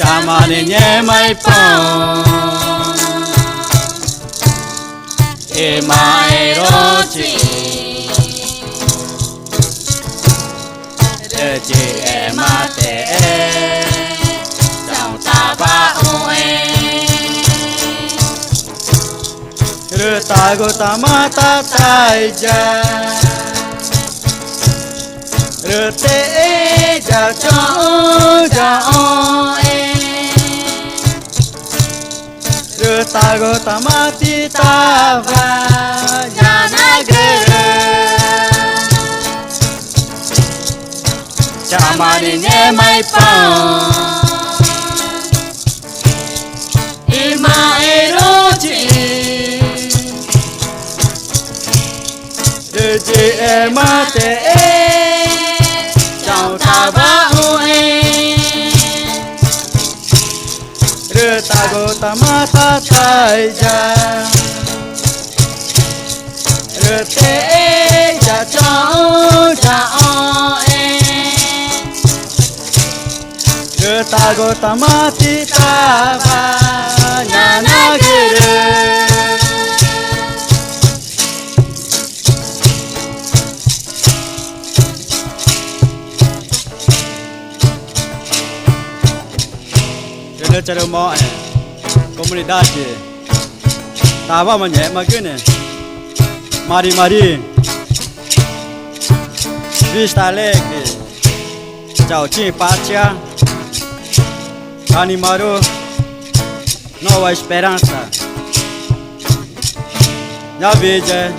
Chamani nhé mai phong e mai rochi de chi e mate trong ta ba oe rư ta go ta ma ta tai ja rư te ja cho e rư ta go ta ma ti ta va ya na gere chamani ne mai pang ima erochi de je e mate chào ta ba oe rư ta go ta ma ta tai ja rư te ja cho e rư ta go ta ma ti ta va na na gere nó chơi đâu mò comunidad ta vào mà nhẹ mà cứ này mari vista alegre chào chi patria animaru nova esperança já veja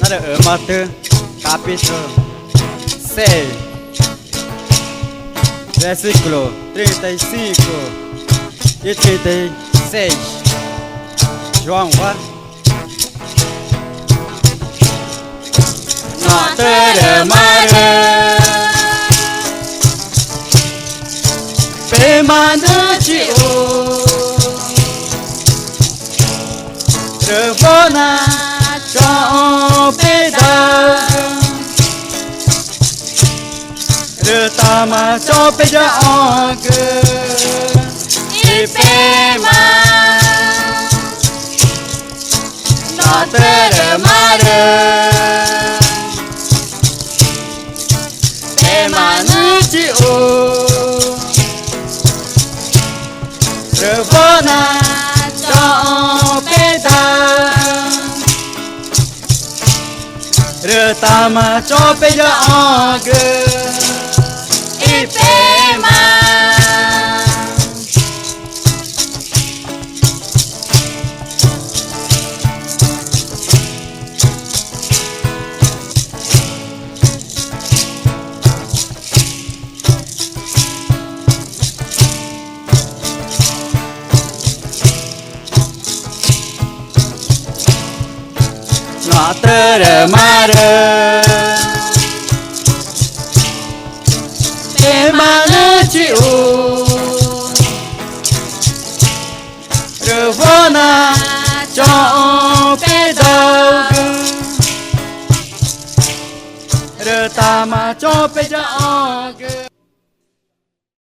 nada mata capítulo 6 versículo 35 e 36. João, vá. Notere mare permanente o Trevona cho pedal Retama cho peja ong ipema notere mare permanente o Revona cho pedal Retama cho peja ong ipema Notre mare permanente o Revona cho pedal Retama cho peja ong